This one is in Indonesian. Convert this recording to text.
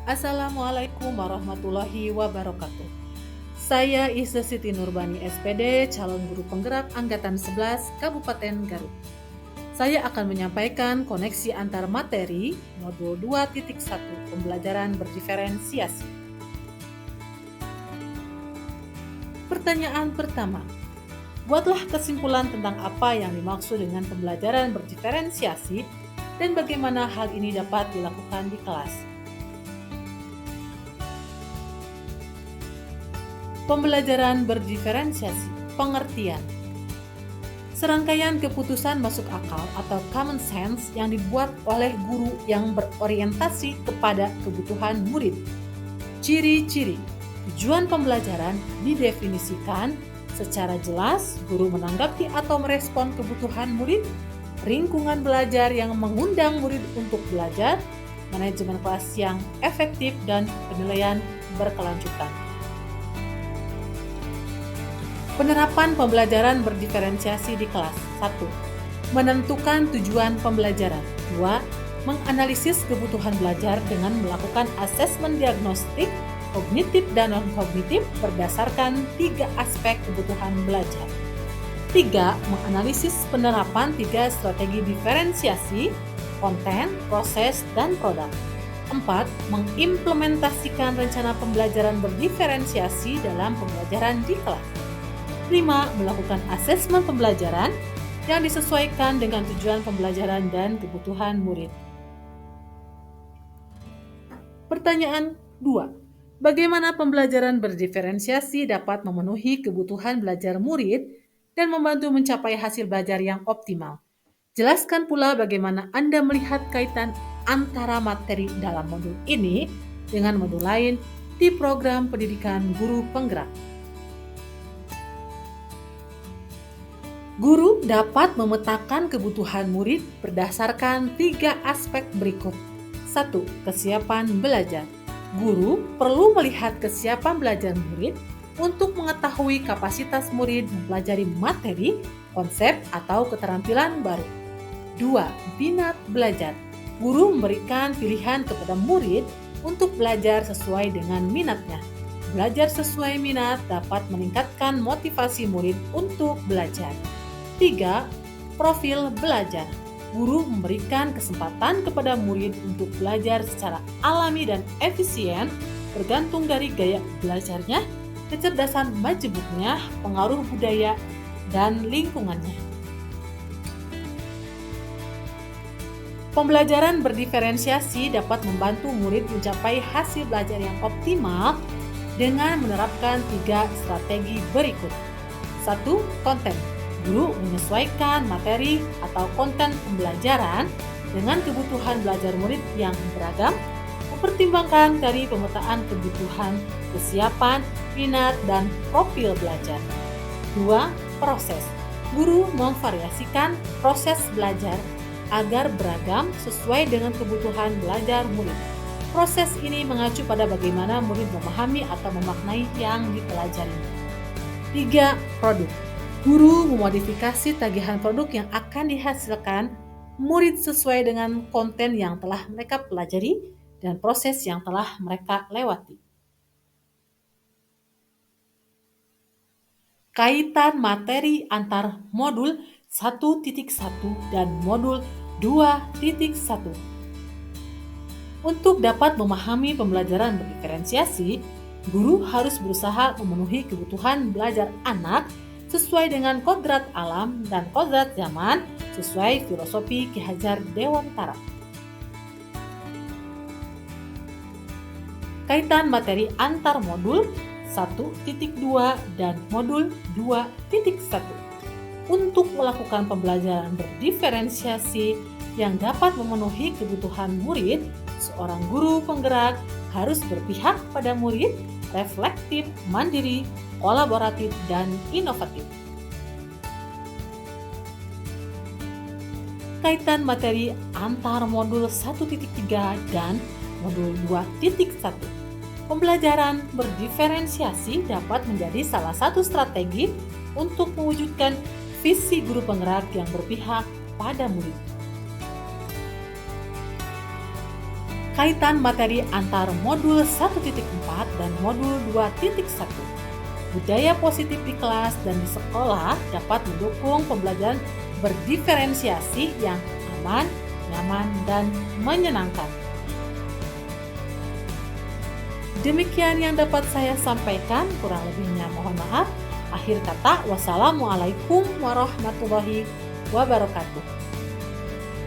Assalamualaikum warahmatullahi wabarakatuh. Saya Isa Siti Nurbani SPD, calon guru penggerak Angkatan 11 Kabupaten Garut. Saya akan menyampaikan koneksi antar materi modul 2.1 pembelajaran berdiferensiasi. Pertanyaan pertama. Buatlah kesimpulan tentang apa yang dimaksud dengan pembelajaran berdiferensiasi dan bagaimana hal ini dapat dilakukan di kelas. Pembelajaran berdiferensiasi, pengertian. Serangkaian keputusan masuk akal atau common sense yang dibuat oleh guru yang berorientasi kepada kebutuhan murid. Ciri-ciri. Tujuan pembelajaran didefinisikan secara jelas, guru menanggapi atau merespon kebutuhan murid, lingkungan belajar yang mengundang murid untuk belajar, manajemen kelas yang efektif, dan penilaian berkelanjutan. Penerapan pembelajaran berdiferensiasi di kelas. 1. Menentukan tujuan pembelajaran. 2. Menganalisis kebutuhan belajar dengan melakukan asesmen diagnostik, kognitif dan non-kognitif berdasarkan 3 aspek kebutuhan belajar. 3. Menganalisis penerapan 3 strategi diferensiasi, konten, proses, dan produk. 4. Mengimplementasikan rencana pembelajaran berdiferensiasi dalam pembelajaran di kelas. 5. Melakukan asesmen pembelajaran yang disesuaikan dengan tujuan pembelajaran dan kebutuhan murid. Pertanyaan 2. Bagaimana pembelajaran berdiferensiasi dapat memenuhi kebutuhan belajar murid dan membantu mencapai hasil belajar yang optimal? Jelaskan pula bagaimana Anda melihat kaitan antara materi dalam modul ini dengan modul lain di program pendidikan guru penggerak. Guru dapat memetakan kebutuhan murid berdasarkan 3 aspek berikut. 1. Kesiapan belajar. Guru perlu melihat kesiapan belajar murid untuk mengetahui kapasitas murid mempelajari materi, konsep, atau keterampilan baru. 2. Minat belajar. Guru memberikan pilihan kepada murid untuk belajar sesuai dengan minatnya. Belajar sesuai minat dapat meningkatkan motivasi murid untuk belajar. 3. Profil belajar. Guru memberikan kesempatan kepada murid untuk belajar secara alami dan efisien bergantung dari gaya belajarnya, kecerdasan majemuknya, pengaruh budaya, dan lingkungannya. Pembelajaran berdiferensiasi dapat membantu murid mencapai hasil belajar yang optimal dengan menerapkan 3 strategi berikut. 1. Konten. Guru menyesuaikan materi atau konten pembelajaran dengan kebutuhan belajar murid yang beragam, mempertimbangkan dari pemetaan kebutuhan, kesiapan, minat, dan profil belajar. 2. Proses. Guru memvariasikan proses belajar agar beragam sesuai dengan kebutuhan belajar murid. Proses ini mengacu pada bagaimana murid memahami atau memaknai yang dipelajari. 3. Produk. Guru memodifikasi tagihan produk yang akan dihasilkan murid sesuai dengan konten yang telah mereka pelajari dan proses yang telah mereka lewati. Kaitan materi antar modul 1.1 dan modul 2.1. Untuk dapat memahami pembelajaran berdiferensiasi, guru harus berusaha memenuhi kebutuhan belajar anak sesuai dengan kodrat alam dan kodrat zaman sesuai filosofi Ki Hajar Dewantara. Kaitan materi antar modul 1.2 dan modul 2.1. Untuk melakukan pembelajaran berdiferensiasi yang dapat memenuhi kebutuhan murid, seorang guru penggerak harus berpihak pada murid, reflektif, mandiri, kolaboratif, dan inovatif. Kaitan materi antar modul 1.3 dan modul 2.1. Pembelajaran berdiferensiasi dapat menjadi salah satu strategi untuk mewujudkan visi guru penggerak yang berpihak pada murid. Kaitan materi antar modul 1.4 dan modul 2.1. Budaya positif di kelas dan di sekolah dapat mendukung pembelajaran berdiferensiasi yang aman, nyaman, dan menyenangkan. Demikian yang dapat saya sampaikan, kurang lebihnya mohon maaf. Akhir kata, wassalamualaikum warahmatullahi wabarakatuh.